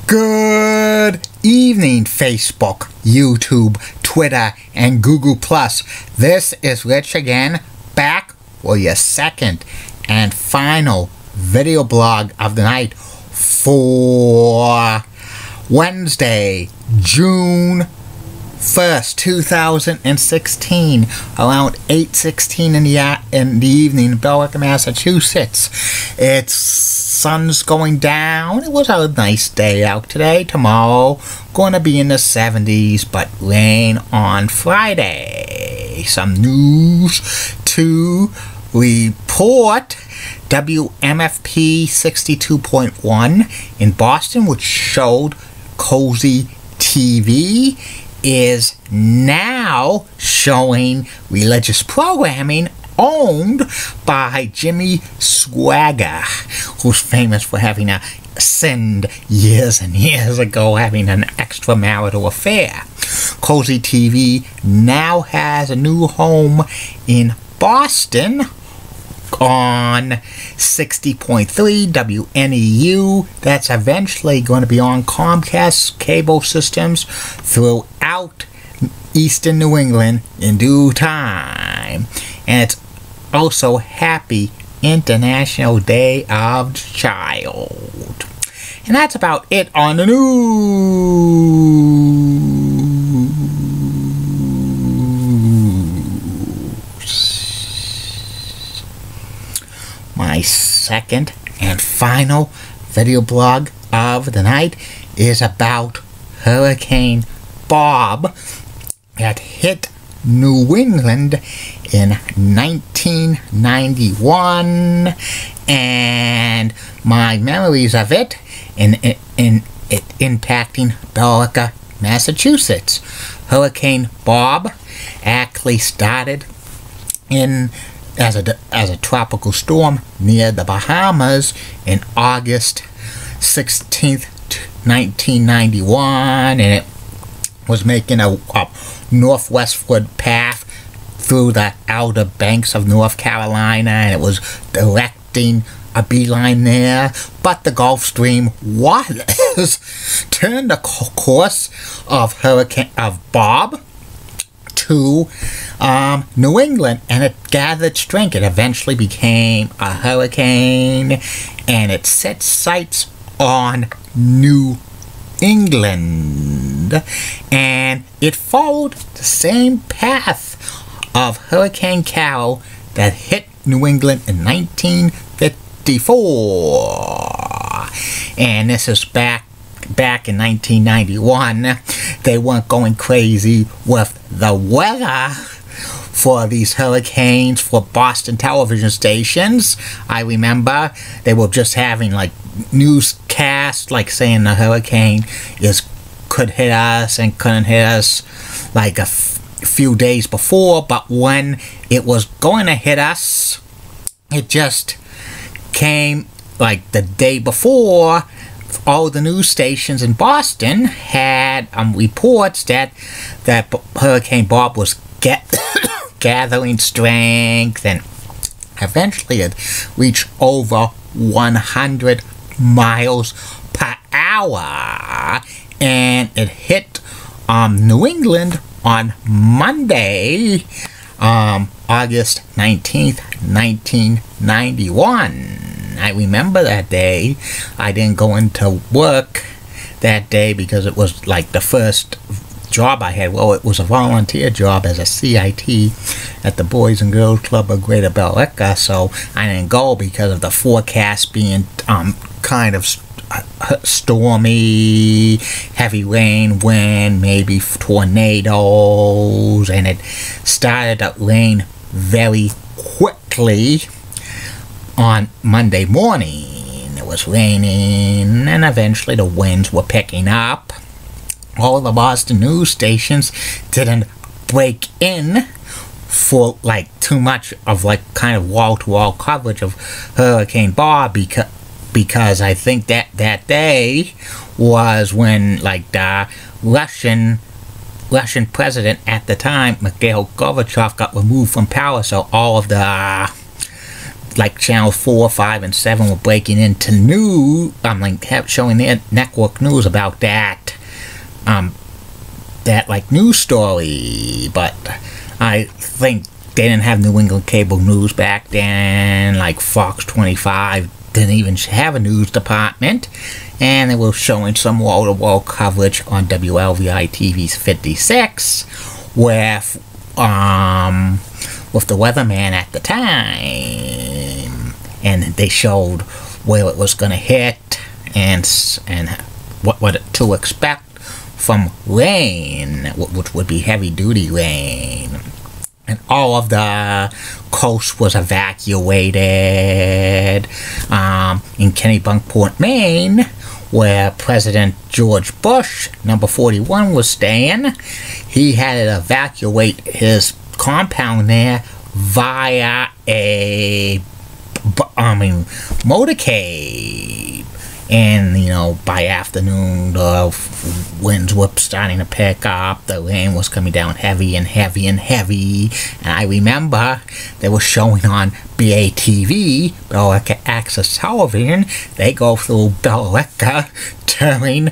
Good evening, Facebook, YouTube, Twitter, and Google+. This is Rich again, back for your second and final video blog of the night for Wednesday, June 1st, 2016, around 8:16 in the evening in Billerica, Massachusetts. It's sun's going down. It was a nice day out today. Tomorrow, going to be in the 70s, but rain on Friday. Some news to report. WMFP 62.1 in Boston, which showed Cozy TV, is now showing religious programming owned by Jimmy Swaggart, who's famous for having sinned years and years ago, having an extramarital affair. Cozy TV now has a new home in Boston on 60.3 WNEU. That's eventually going to be on Comcast cable systems throughout Eastern New England in due time. And it's also Happy International Day of the Child. And that's about it on the news. My second and final video blog of the night is about Hurricane Bob that hit New England in 1991, and my memories of it in it impacting Billerica, Massachusetts. Hurricane Bob actually started as a tropical storm near the Bahamas in August 16th, 1991, and it was making a northwestward path through the outer banks of North Carolina, and it was directing a beeline there, but the Gulf Stream waters turned the course of Bob to New England, and it gathered strength. It eventually became a hurricane, and it set sights on New England, and it followed the same path of Hurricane Carol that hit New England in 1954. And this is back in 1991. They weren't going crazy with the weather for these hurricanes for Boston television stations. I remember they were just having like newscasts like saying the hurricane could hit us and couldn't hit us like a few days before, but when it was going to hit us, it just came like the day before. All the news stations in Boston had reports that Hurricane Bob was gathering strength, and eventually it reached over 100 miles per hour, and it hit New England on Monday, August 19th, 1991. I remember that day. I didn't go into work that day because it was like the first job I had. Well, it was a volunteer job as a CIT at the Boys and Girls Club of Greater Billerica, so I didn't go because of the forecast being kind of stormy, heavy rain, wind, maybe tornadoes, and it started to rain very quickly on Monday morning. It was raining, and eventually the winds were picking up. All the Boston news stations didn't break in for like too much of like kind of wall-to-wall coverage of Hurricane Bob because I think that day was when like the Russian president at the time, Mikhail Gorbachev, got removed from power, so all of the like channel 4, 5, and 7 were breaking into news, showing their network news about that, like news story. But I think they didn't have New England cable news back then. Like Fox 25 didn't even have a news department, and they were showing some wall-to-wall coverage on WLVI TV's 56, where with the weatherman at the time, and they showed where it was going to hit and what to expect from rain, which would be heavy-duty rain. And all of the coast was evacuated. In Kennebunkport, Maine, where President George Bush, number 41, was staying, he had to evacuate his compound there via a motorcade. And, by afternoon, the winds were starting to pick up. The rain was coming down heavy and heavy and heavy. And I remember they were showing on BATV, Billerica Access Television. They go through Billerica during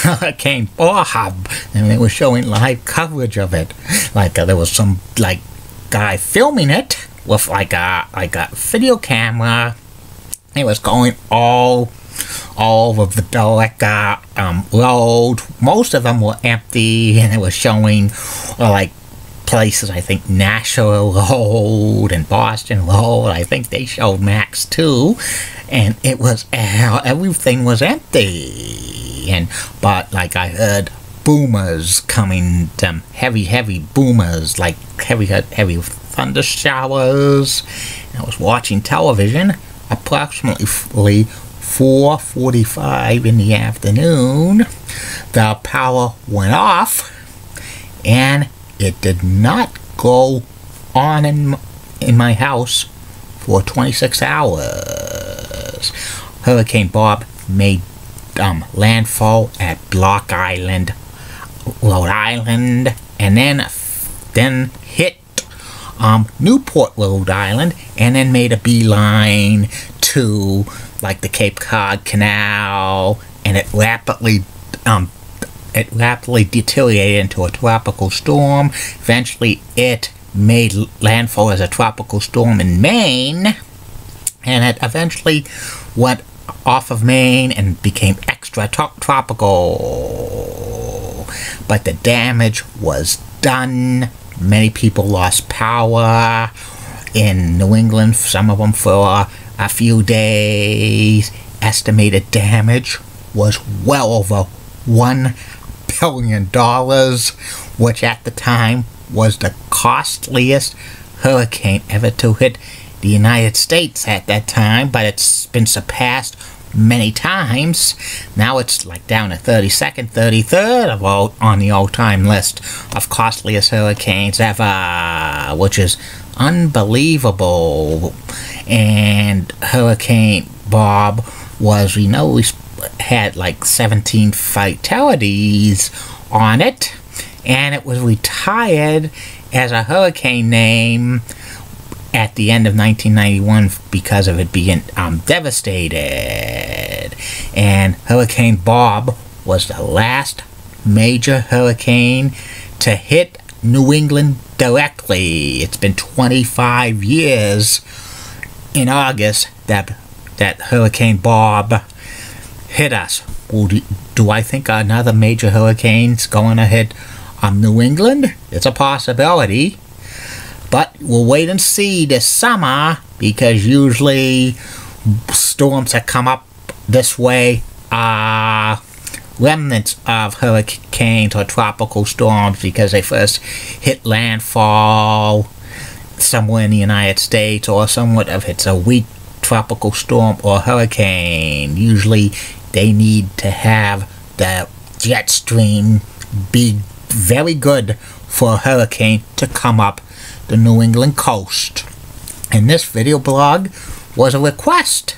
Hurricane Bob. And they were showing live coverage of it. There was some, guy filming it with, a video camera. It was going all of the Billerica road. Most of them were empty, and it was showing places, I think Nashua Road and Boston Road. I think they showed Max too, and it was everything was empty. But I heard boomers coming, heavy boomers, heavy thunder showers. And I was watching television approximately 4:45 in the afternoon. The power went off, and it did not go on in my house for 26 hours. Hurricane Bob made landfall at Block Island, Rhode Island, and then hit Newport, Rhode Island, and then made a beeline to the Cape Cod Canal, and it rapidly deteriorated into a tropical storm. Eventually, it made landfall as a tropical storm in Maine, and it eventually went off of Maine and became extratropical. But the damage was done. Many people lost power in New England, some of them for a few days. Estimated damage was well over $1 billion, which at the time was the costliest hurricane ever to hit the United States at that time, but it's been surpassed many times. Now it's down to 32nd, 33rd on the all-time list of costliest hurricanes ever, which is unbelievable. And Hurricane Bob was, we had 17 fatalities on it, and it was retired as a hurricane name at the end of 1991 because of it being devastated. And Hurricane Bob was the last major hurricane to hit New England directly. It's been 25 years in August that Hurricane Bob hit us. Do I think another major hurricane's going to hit New England? It's a possibility. But we'll wait and see this summer, because usually storms that come up this way are remnants of hurricanes or tropical storms, because they first hit landfall somewhere in the United States, or somewhat of it's a weak tropical storm or hurricane. Usually they need to have the jet stream be very good for a hurricane to come up the New England coast. And this video blog was a request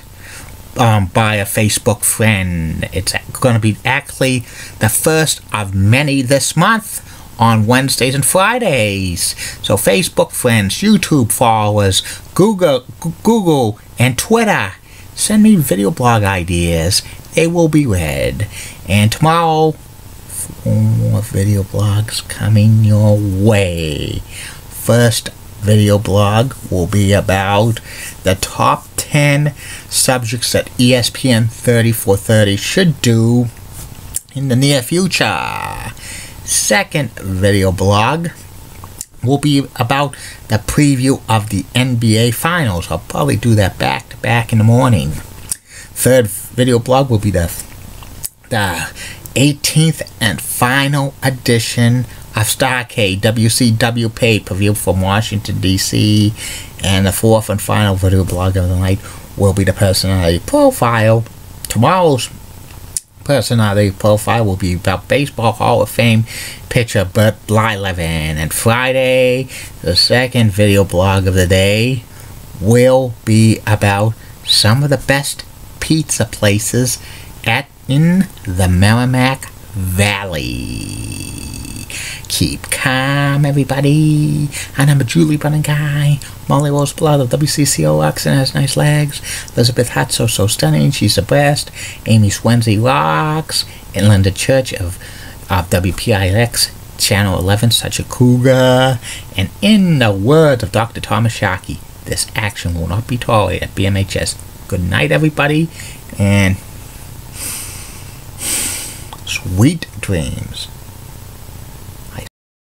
by a Facebook friend. It's going to be actually the first of many this month on Wednesdays and Fridays. So Facebook friends, YouTube followers, Google and Twitter, send me video blog ideas. They will be read. And tomorrow, 4 more video blogs coming your way. First video blog will be about the top 10 subjects that ESPN 3430 should do in the near future. Second video blog will be about the preview of the NBA Finals. I'll probably do that back to back in the morning. Third video blog will be the 18th and final edition of Starcade WCW pay-per-view from Washington, D.C. And the fourth and final video blog of the night will be the personality profile. Tomorrow's personality profile will be about Baseball Hall of Fame pitcher Bert Blyleven. And Friday, the second video blog of the day, will be about some of the best pizza places in the Merrimack Valley. Keep calm, everybody. And I'm a Julie Brennan guy. Molly Rose Blood of WCCO rocks and has nice legs. Elizabeth Hutt, so stunning, she's the best. Amy Swenzy rocks. And Linda Church of WPIX Channel 11, such a cougar. And in the words of Dr. Thomas Sharkey, this action will not be tolerated at BMHS. Good night, everybody, and sweet dreams.